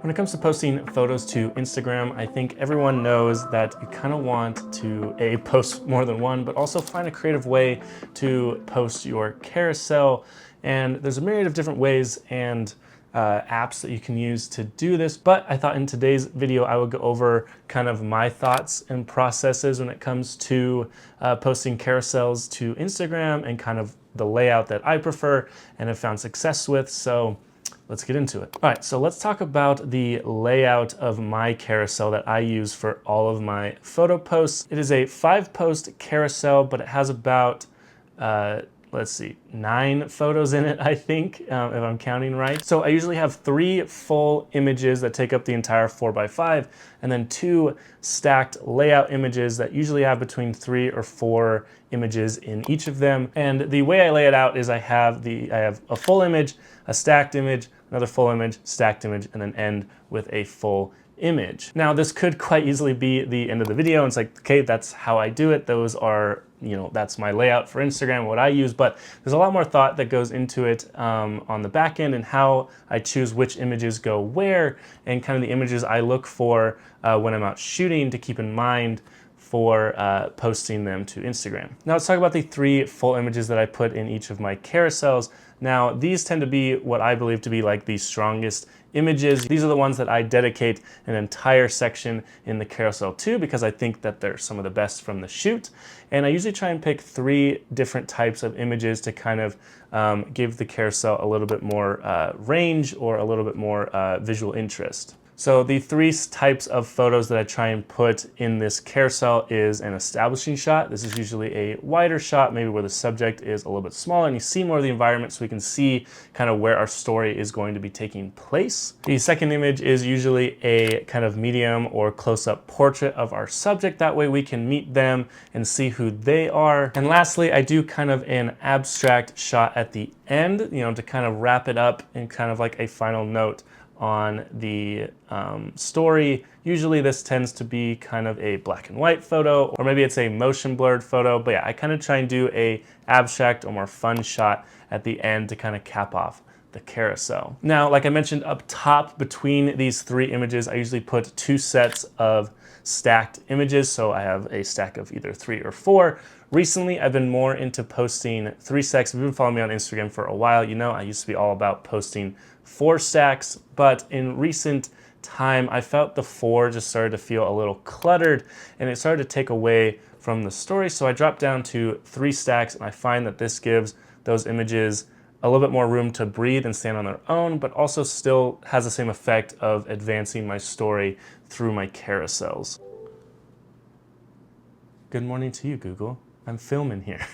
When it comes to posting photos to Instagram, I think everyone knows that you kind of want to post more than one, but also find a creative way to post your carousel. And there's a myriad of different ways and apps that you can use to do this. But I thought in today's video, I would go over kind of my thoughts and processes when it comes to posting carousels to Instagram and kind of the layout that I prefer and have found success with. So let's get into it. All right, so let's talk about the layout of my carousel that I use for all of my photo posts. It is a 5-post carousel, but it has about, let's see, 9 photos in it, I think, if I'm counting right. So I usually have 3 full images that take up the entire 4x5, and then 2 stacked layout images that usually have between 3 or 4 images in each of them. And the way I lay it out is I have a full image, a stacked image, another full image, stacked image, and then end with a full image. Now, this could quite easily be the end of the video. And it's like, okay, that's how I do it. Those are, that's my layout for Instagram, what I use, but there's a lot more thought that goes into it on the back end and how I choose which images go where and kind of the images I look for when I'm out shooting to keep in mind for posting them to Instagram. Now let's talk about the 3 full images that I put in each of my carousels. Now these tend to be what I believe to be like the strongest images. These are the ones that I dedicate an entire section in the carousel to because I think that they're some of the best from the shoot. And I usually try and pick 3 different types of images to kind of give the carousel a little bit more range or a little bit more visual interest. So the 3 types of photos that I try and put in this carousel is an establishing shot. This is usually a wider shot, maybe where the subject is a little bit smaller and you see more of the environment so we can see kind of where our story is going to be taking place. The second image is usually a kind of medium or close-up portrait of our subject. That way we can meet them and see who they are. And lastly, I do kind of an abstract shot at the end, to kind of wrap it up and kind of like a final note on the story. Usually this tends to be kind of a black and white photo, or maybe it's a motion blurred photo, but yeah, I kind of try and do a abstract or more fun shot at the end to kind of cap off the carousel. Now, like I mentioned up top, between these 3 images, I usually put 2 sets of stacked images. So I have a stack of either 3 or 4. Recently, I've been more into posting 3 stacks. If you've been following me on Instagram for a while, I used to be all about posting 4 stacks, but in recent time, I felt the 4 just started to feel a little cluttered and it started to take away from the story. So I dropped down to 3 stacks and I find that this gives those images a little bit more room to breathe and stand on their own, but also still has the same effect of advancing my story through my carousels. Good morning to you, Google. I'm filming here.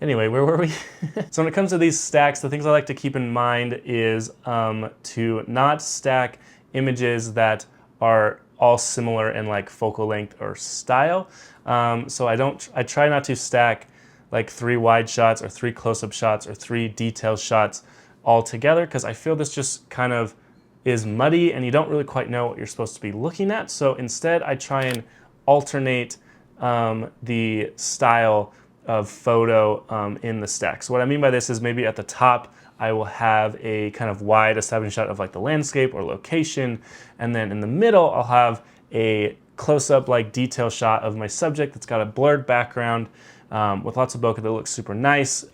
Anyway, where were we? So when it comes to these stacks, the things I like to keep in mind is to not stack images that are all similar in like focal length or style. So I try not to stack like 3 wide shots or 3 close-up shots or 3 detail shots all together because I feel this just kind of is muddy and you don't really quite know what you're supposed to be looking at. So instead I try and alternate the style of photo in the stack. So what I mean by this is maybe at the top I will have a kind of wide establishing shot of like the landscape or location, and then in the middle I'll have a close-up like detail shot of my subject that's got a blurred background with lots of bokeh that looks super nice.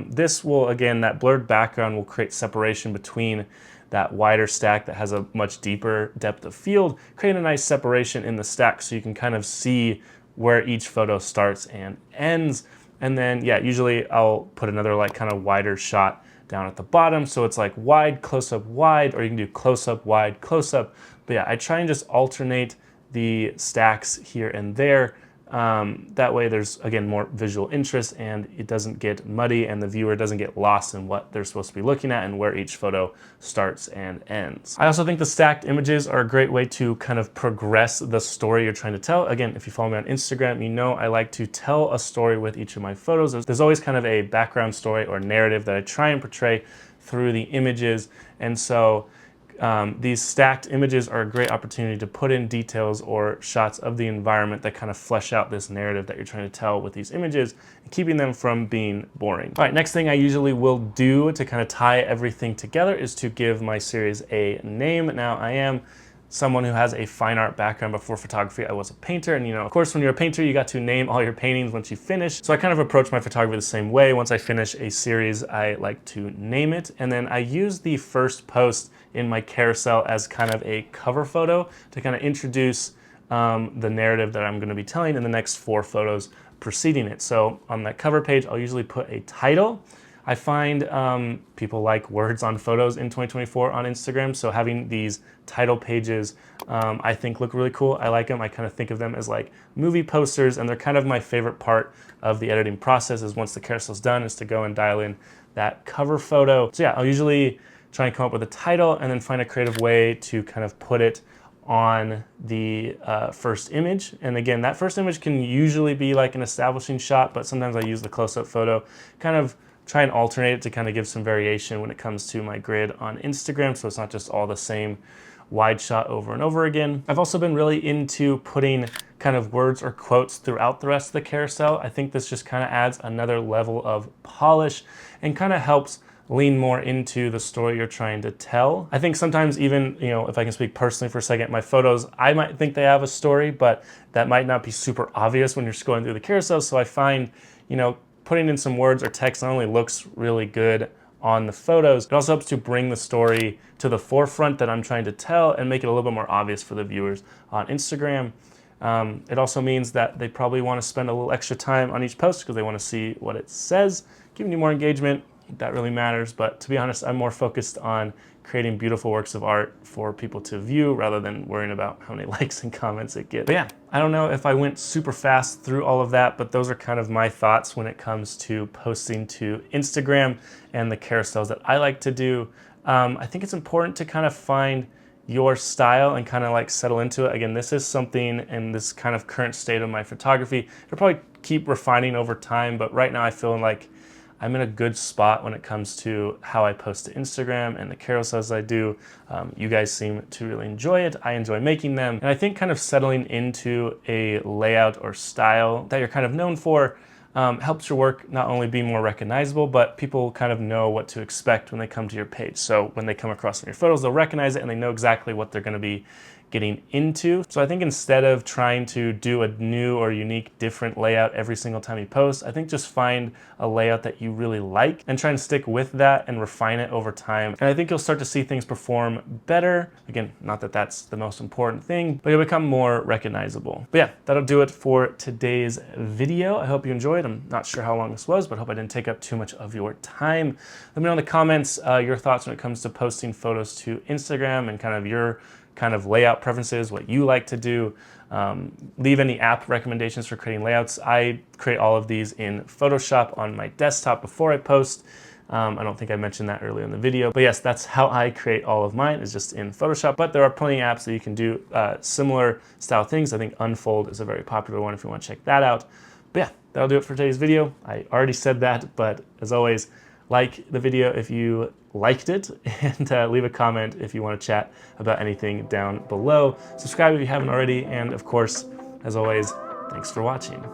This will, again, that blurred background will create separation between that wider stack that has a much deeper depth of field, create a nice separation in the stack so you can kind of see where each photo starts and ends. And then, yeah, usually I'll put another like kind of wider shot down at the bottom. So it's like wide, close-up, wide, or you can do close-up, wide, close-up. But yeah, I try and just alternate the stacks here and there. That way there's, again, more visual interest and it doesn't get muddy and the viewer doesn't get lost in what they're supposed to be looking at and where each photo starts and ends. I also think the stacked images are a great way to kind of progress the story you're trying to tell. Again, if you follow me on Instagram, I like to tell a story with each of my photos. There's always kind of a background story or narrative that I try and portray through the images. And so these stacked images are a great opportunity to put in details or shots of the environment that kind of flesh out this narrative that you're trying to tell with these images, and keeping them from being boring. All right, next thing I usually will do to kind of tie everything together is to give my series a name. Now, I am someone who has a fine art background. Before photography, I was a painter, and of course, when you're a painter, you got to name all your paintings once you finish. So I kind of approach my photography the same way. Once I finish a series, I like to name it, and then I use the first post in my carousel as kind of a cover photo to kind of introduce the narrative that I'm going to be telling in the next 4 photos preceding it. So on that cover page, I'll usually put a title. I find people like words on photos in 2024 on Instagram, so having these title pages I think look really cool. I like them. I kind of think of them as like movie posters, and they're kind of my favorite part of the editing process is once the carousel's done is to go and dial in that cover photo. So yeah, I'll usually try and come up with a title and then find a creative way to kind of put it on the first image. And again, that first image can usually be like an establishing shot, but sometimes I use the close-up photo, kind of try and alternate it to kind of give some variation when it comes to my grid on Instagram, so it's not just all the same wide shot over and over again. I've also been really into putting kind of words or quotes throughout the rest of the carousel. I think this just kind of adds another level of polish and kind of helps lean more into the story you're trying to tell. I think sometimes even, if I can speak personally for a second, my photos, I might think they have a story, but that might not be super obvious when you're scrolling through the carousel. So I find, putting in some words or text not only looks really good on the photos, it also helps to bring the story to the forefront that I'm trying to tell and make it a little bit more obvious for the viewers on Instagram. It also means that they probably want to spend a little extra time on each post because they want to see what it says, giving you more engagement. That really matters, but to be honest, I'm more focused on creating beautiful works of art for people to view rather than worrying about how many likes and comments it gets. But yeah, I don't know if I went super fast through all of that, but those are kind of my thoughts when it comes to posting to Instagram and the carousels that I like to do. I think it's important to kind of find your style and kind of like settle into it. Again, this is something in this kind of current state of my photography. I'll probably keep refining over time, but right now I feel like I'm in a good spot when it comes to how I post to Instagram and the carousels I do. You guys seem to really enjoy it. I enjoy making them. And I think kind of settling into a layout or style that you're kind of known for helps your work not only be more recognizable, but people kind of know what to expect when they come to your page. So when they come across your photos, they'll recognize it and they know exactly what they're going to be getting into. So I think instead of trying to do a new or unique different layout every single time you post, I think just find a layout that you really like and try and stick with that and refine it over time. And I think you'll start to see things perform better. Again, not that that's the most important thing, but you'll become more recognizable. But yeah, that'll do it for today's video. I hope you enjoyed. I'm not sure how long this was, but I hope I didn't take up too much of your time. Let me know in the comments your thoughts when it comes to posting photos to Instagram and kind of your layout preferences, what you like to do. Leave any app recommendations for creating layouts. I create all of these in Photoshop on my desktop before I post. I don't think I mentioned that earlier in the video, but yes, that's how I create all of mine, is just in Photoshop. But there are plenty of apps that you can do similar style things. I think Unfold is a very popular one if you want to check that out. But yeah, that'll do it for today's video. I already said that, but as always, like the video if you liked it, and leave a comment if you want to chat about anything down below. Subscribe if you haven't already, and of course, as always, thanks for watching.